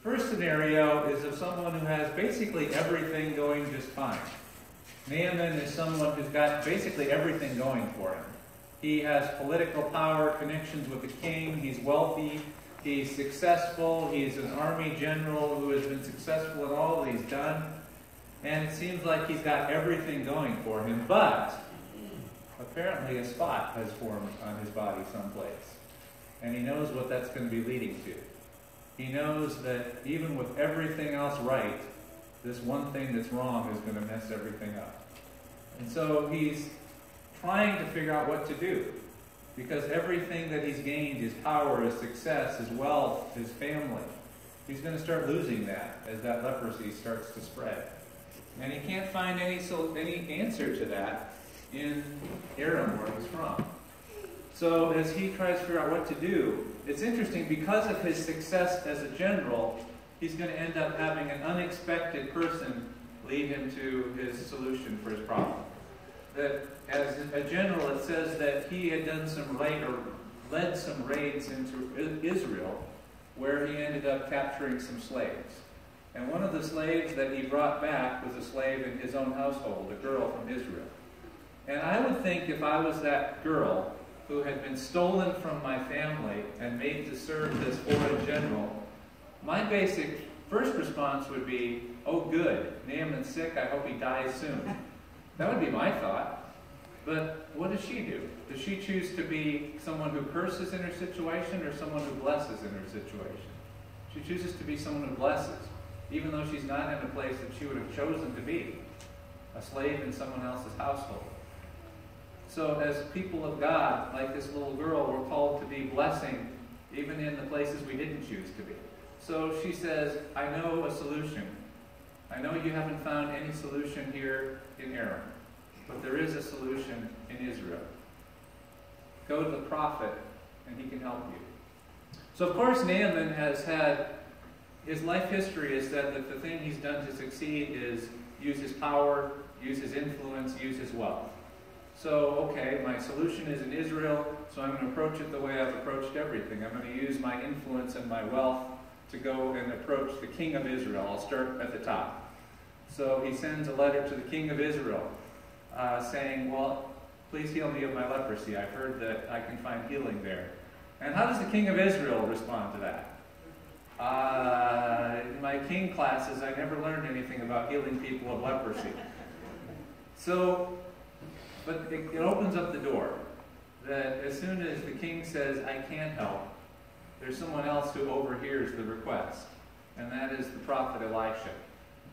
First scenario is of someone who has basically everything going just fine. Naaman is someone who's got basically everything going for him. He has political power, connections with the king, he's wealthy, he's successful, he's an army general who has been successful in all that he's done, and it seems like he's got everything going for him, but apparently a spot has formed on his body someplace, and he knows what that's going to be leading to. He knows that even with everything else right, this one thing that's wrong is going to mess everything up. And so he's trying to figure out what to do, because everything that he's gained, his power, his success, his wealth, his family, he's going to start losing that as that leprosy starts to spread. And he can't find any answer to that in Aram, where he's from. So as he tries to figure out what to do, it's interesting, because of his success as a general, he's going to end up having an unexpected person lead him to his solution for his problem. That as a general, it says that he had done some led some raids into Israel, where he ended up capturing some slaves. And one of the slaves that he brought back was a slave in his own household, a girl from Israel. And I would think, if I was that girl who had been stolen from my family and made to serve this foreign general, my basic first response would be, oh good, Naaman's sick, I hope he dies soon. That would be my thought. But what does she do? Does she choose to be someone who curses in her situation, or someone who blesses in her situation? She chooses to be someone who blesses, even though she's not in a place that she would have chosen to be, a slave in someone else's household. So as people of God, like this little girl, we're called to be blessing even in the places we didn't choose to be. So she says, I know a solution. I know you haven't found any solution here in Aram, but there is a solution in Israel. Go to the prophet, and he can help you. So of course Naaman has had, his life history is that the thing he's done to succeed is use his power, use his influence, use his wealth. So, okay, my solution is in Israel, so I'm going to approach it the way I've approached everything. I'm going to use my influence and my wealth to go and approach the king of Israel. I'll start at the top. So he sends a letter to the king of Israel saying, well, please heal me of my leprosy. I've heard that I can find healing there. And how does the king of Israel respond to that? In my king classes, I never learned anything about healing people of leprosy. So, but it opens up the door that as soon as the king says, I can't help, there's someone else who overhears the request, and that is the prophet Elisha.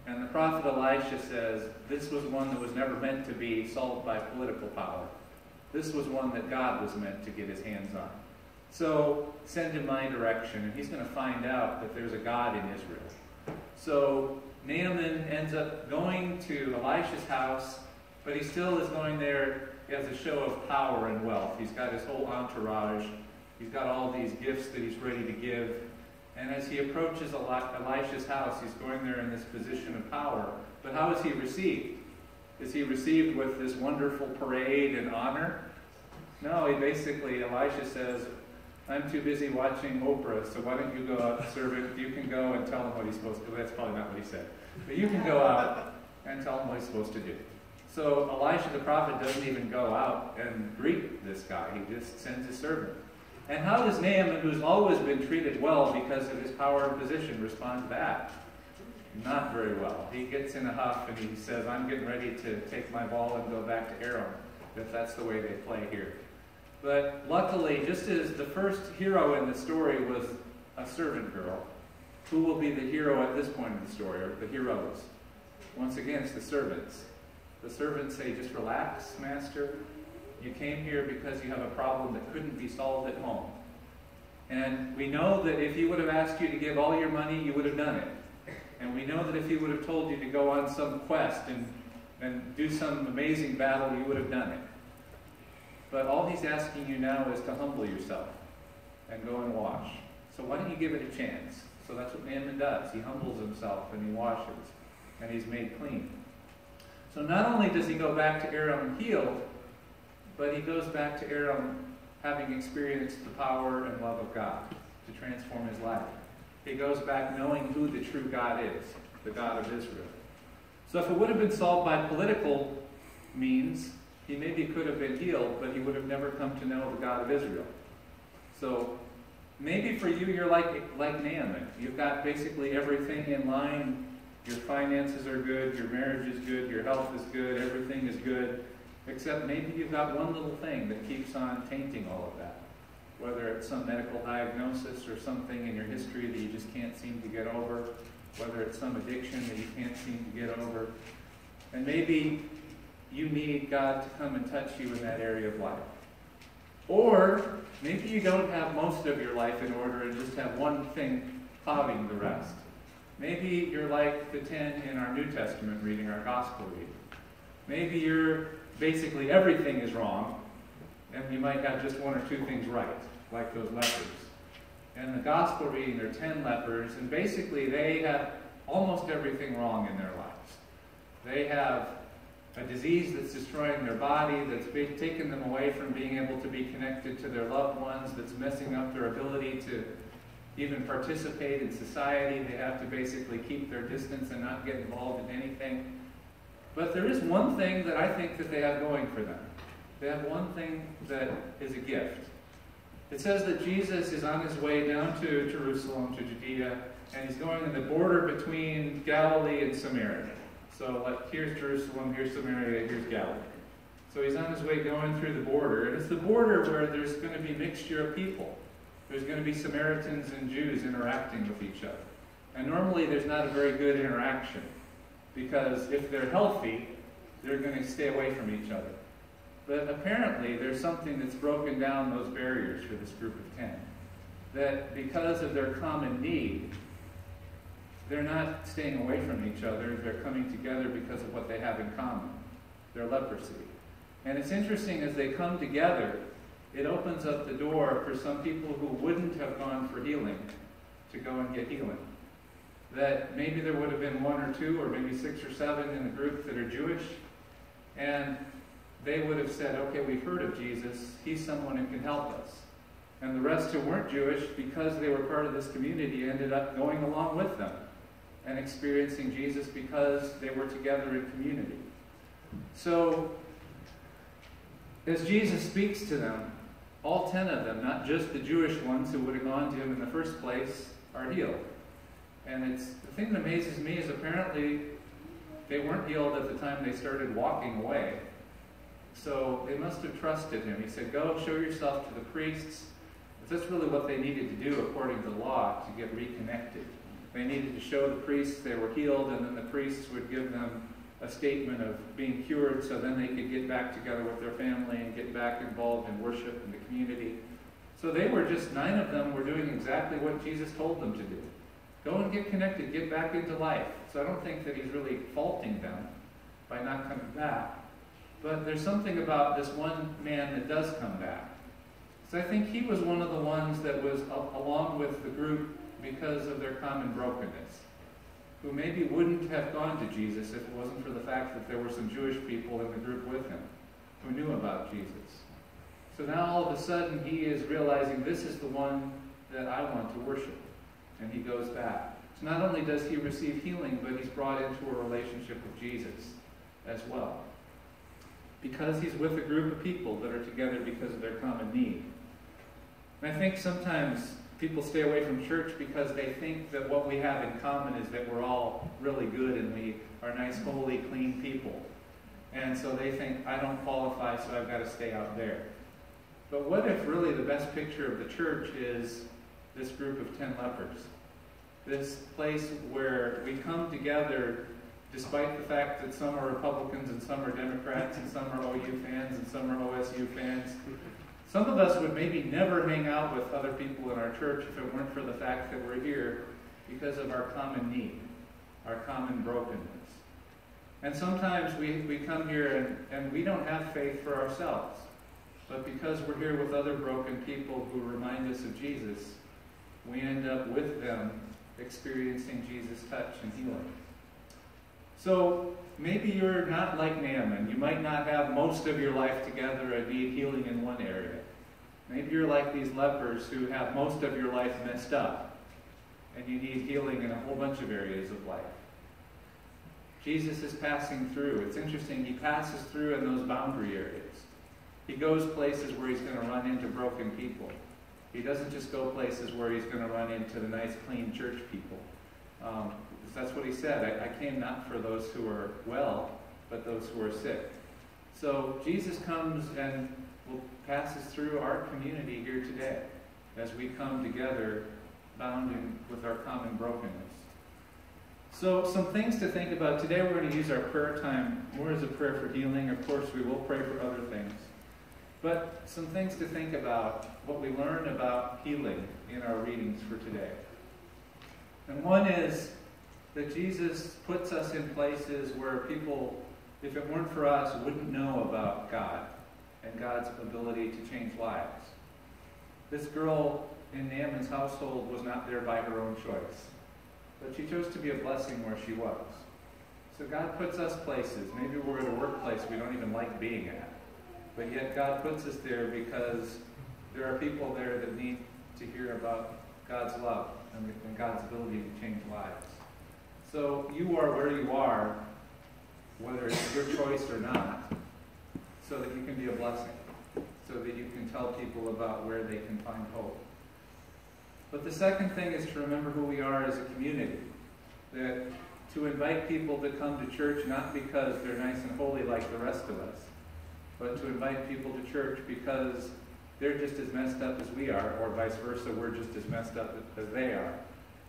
And the prophet Elisha says, this was one that was never meant to be solved by political power. This was one that God was meant to get his hands on. So send him my direction, and he's going to find out that there's a God in Israel. So Naaman ends up going to Elisha's house, but he still is going there as a show of power and wealth. He's got his whole entourage. He's got all these gifts that he's ready to give. And as he approaches Elisha's house, he's going there in this position of power. But how is he received? Is he received with this wonderful parade and honor? No, Elisha says, I'm too busy watching Oprah, so why don't you go out, servant? You can go and tell him what he's supposed to do. That's probably not what he said. But you can go out and tell him what he's supposed to do. So Elisha the prophet doesn't even go out and greet this guy. He just sends his servant. And how does Naaman, who's always been treated well because of his power and position, respond to that? Not very well. He gets in a huff and he says, I'm getting ready to take my ball and go back to Aram, if that's the way they play here. But luckily, just as the first hero in the story was a servant girl, who will be the hero at this point in the story, or the heroes? Once again, it's the servants. The servants say, just relax, master. You came here because you have a problem that couldn't be solved at home. And we know that if he would have asked you to give all your money, you would have done it. And we know that if he would have told you to go on some quest and do some amazing battle, you would have done it. But all he's asking you now is to humble yourself and go and wash. So why don't you give it a chance? So that's what Naaman does. He humbles himself and he washes, and he's made clean. So not only does he go back to Aram healed, but he goes back to Aram having experienced the power and love of God to transform his life. he goes back knowing who the true God is, the God of Israel. So if it would have been solved by political means, he maybe could have been healed, but he would have never come to know the God of Israel. So maybe for you, you're like Naaman. You've got basically everything in line. Your finances are good, your marriage is good, your health is good, everything is good, except maybe you've got one little thing that keeps on tainting all of that. Whether it's some medical diagnosis or something in your history that you just can't seem to get over, whether it's some addiction that you can't seem to get over. And maybe you need God to come and touch you in that area of life. Or maybe you don't have most of your life in order and just have one thing clouding the rest. Maybe you're like the 10 in our New Testament reading, our Gospel reading. Maybe you're basically everything is wrong, and you might have just one or two things right, like those lepers. And the Gospel reading, there are 10 lepers, and basically they have almost everything wrong in their lives. They have a disease that's destroying their body, that's taken them away from being able to be connected to their loved ones, that's messing up their ability to even participate in society. They have to basically keep their distance and not get involved in anything. But there is one thing that I think that they have going for them. They have one thing that is a gift. It says that Jesus is on his way down to Jerusalem, to Judea, and he's going in the border between Galilee and Samaria. So like here's Jerusalem, here's Samaria, here's Galilee. So he's on his way going through the border, and it's the border where there's going to be mixture of people. There's going to be Samaritans and Jews interacting with each other. And normally there's not a very good interaction, because if they're healthy, they're going to stay away from each other. But apparently there's something that's broken down those barriers for this group of 10. That because of their common need, they're not staying away from each other, they're coming together because of what they have in common, their leprosy. And it's interesting, as they come together, it opens up the door for some people who wouldn't have gone for healing to go and get healing. That maybe there would have been one or two or maybe 6 or 7 in the group that are Jewish, and they would have said, okay, we've heard of Jesus, he's someone who can help us. And the rest who weren't Jewish, because they were part of this community, ended up going along with them and experiencing Jesus because they were together in community. So, as Jesus speaks to them, all 10 of them, not just the Jewish ones who would have gone to him in the first place, are healed. And the thing that amazes me is apparently they weren't healed at the time they started walking away. So they must have trusted him. He said, go show yourself to the priests. That's really what they needed to do according to law to get reconnected. They needed to show the priests they were healed, and then the priests would give them a statement of being cured, so then they could get back together with their family and get back involved in worship in the community. So they were just, 9 of them were doing exactly what Jesus told them to do. Go and get connected, get back into life. So I don't think that he's really faulting them by not coming back. But there's something about this one man that does come back. So I think he was one of the ones that was along with the group because of their common brokenness, who maybe wouldn't have gone to Jesus if it wasn't for the fact that there were some Jewish people in the group with him who knew about Jesus. So now all of a sudden he is realizing this is the one that I want to worship. And he goes back. So not only does he receive healing, but he's brought into a relationship with Jesus as well. Because he's with a group of people that are together because of their common need. And I think sometimes people stay away from church because they think that what we have in common is that we're all really good and we are nice, holy, clean people. And so they think, I don't qualify, so I've got to stay out there. But what if really the best picture of the church is this group of 10 lepers? This place where we come together despite the fact that some are Republicans and some are Democrats and some are OU fans and some are OSU fans. Some of us would maybe never hang out with other people in our church if it weren't for the fact that we're here because of our common need, our common brokenness. And sometimes we come here and we don't have faith for ourselves. But because we're here with other broken people who remind us of Jesus, we end up with them experiencing Jesus' touch and healing. So maybe you're not like Naaman. You might not have most of your life together and need healing in one area. Maybe you're like these lepers who have most of your life messed up. and you need healing in a whole bunch of areas of life. Jesus is passing through. It's interesting, he passes through in those boundary areas. He goes places where he's going to run into broken people. He doesn't just go places where he's going to run into the nice, clean church people. That's what he said. I came not for those who are well, but those who are sick. So Jesus comes and passes through our community here today as we come together bound with our common brokenness. So some things to think about. Today we're going to use our prayer time more as a prayer for healing. Of course, we will pray for other things. But some things to think about, what we learn about healing in our readings for today. And one is that Jesus puts us in places where people, if it weren't for us, wouldn't know about God and God's ability to change lives. This girl in Naaman's household was not there by her own choice, but she chose to be a blessing where she was. So God puts us places. Maybe we're at a workplace we don't even like being at, but yet God puts us there because there are people there that need to hear about God's love and God's ability to change lives. So you are where you are, whether it's your choice or not, so that you can be a blessing, so that you can tell people about where they can find hope. But the second thing is to remember who we are as a community. That to invite people to come to church not because they're nice and holy like the rest of us, but to invite people to church because they're just as messed up as we are, or vice versa, we're just as messed up as they are.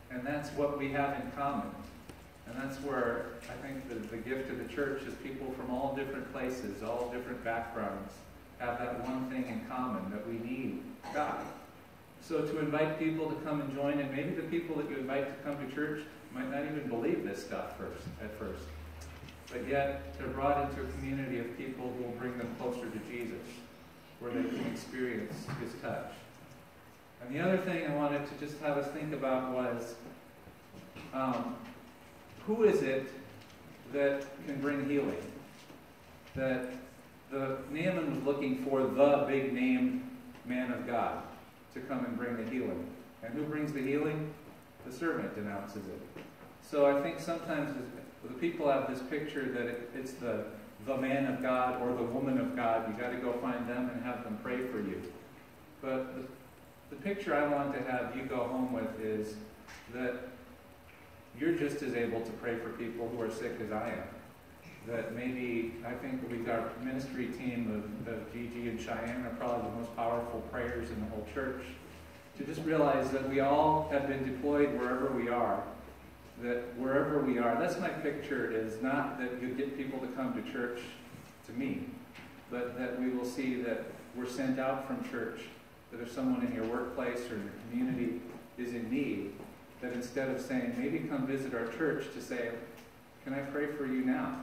And that's what we have in common. And that's where I think the gift of the church is people from all different places, all different backgrounds, have that one thing in common, that we need God. So to invite people to come and join, and maybe the people that you invite to come to church might not even believe this stuff at first. But yet, they're brought into a community of people who will bring them closer to Jesus, where they can experience his touch. And the other thing I wanted to just have us think about was, who is it that can bring healing? That the Naaman was looking for the big name man of God to come and bring the healing. And who brings the healing? The servant announces it. So I think sometimes the people have this picture that it's the man of God or the woman of God. You've got to go find them and have them pray for you. But the picture I want to have you go home with is that you're just as able to pray for people who are sick as I am. That maybe, I think we've got our ministry team of Gigi and Cheyenne are probably the most powerful prayers in the whole church. To just realize that we all have been deployed wherever we are. That wherever we are, that's my picture, is not that you get people to come to church to me, but that we will see that we're sent out from church, that if someone in your workplace or in your community is in need, that instead of saying, maybe come visit our church, to say, can I pray for you now?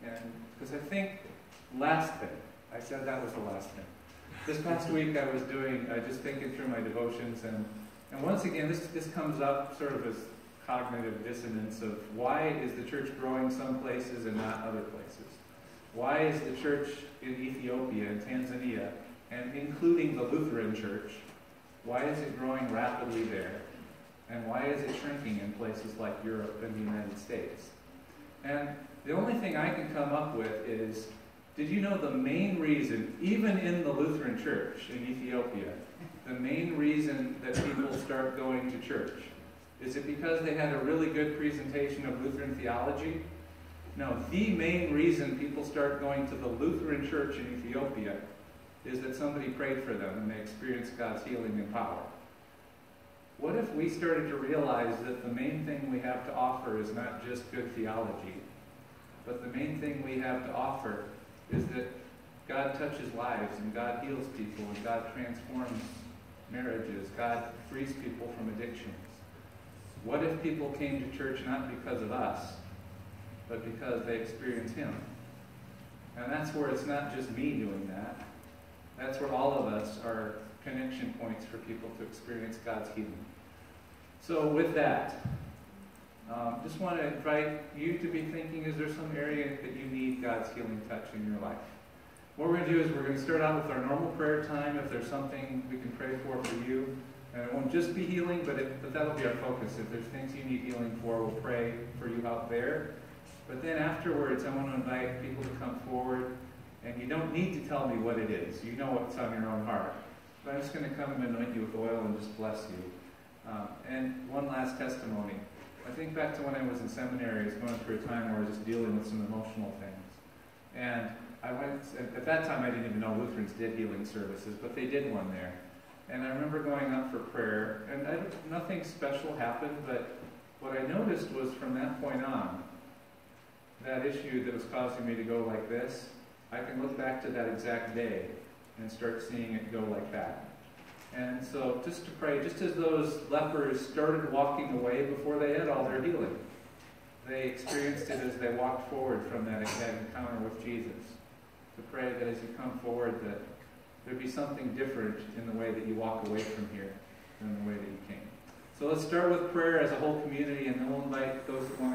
And because I think, last thing, I said that was the last thing. This past week I was doing, just thinking through my devotions, and once again, this comes up sort of as cognitive dissonance of why is the church growing some places and not other places? Why is the church in Ethiopia and Tanzania, and including the Lutheran church, why is it growing rapidly there? And why is it shrinking in places like Europe and the United States? And the only thing I can come up with is, did you know the main reason, even in the Lutheran church in Ethiopia, the main reason that people start going to church, is it because they had a really good presentation of Lutheran theology? No, the main reason people start going to the Lutheran church in Ethiopia is that somebody prayed for them and they experienced God's healing and power. What if we started to realize that the main thing we have to offer is not just good theology, but the main thing we have to offer is that God touches lives and God heals people and God transforms marriages, God frees people from addictions. What if people came to church not because of us, but because they experienced him? And that's where it's not just me doing that. That's where all of us are connection points for people to experience God's healing. So with that, just want to invite you to be thinking, is there some area that you need God's healing touch in your life? What we're going to do is we're going to start out with our normal prayer time. If there's something we can pray for you, And it won't just be healing, but that'll be our focus. If there's things you need healing for, we'll pray for you out there. But then afterwards, I want to invite people to come forward. And you don't need to tell me what it is. You know what's on your own heart. But I'm just going to come and anoint you with oil and just bless you. And one last testimony. I think back to when I was in seminary, I was going through a time where I was just dealing with some emotional things. And I went, at that time I didn't even know Lutherans did healing services, but they did one there. And I remember going up for prayer, and nothing special happened, but what I noticed was from that point on, that issue that was causing me to go like this, I can look back to that exact day and start seeing it go like that. And so just to pray, just as those lepers started walking away before they had all their healing, they experienced it as they walked forward from that encounter with Jesus. To pray that as you come forward, that there'd be something different in the way that you walk away from here than the way that you came. So let's start with prayer as a whole community, and then we'll invite those that want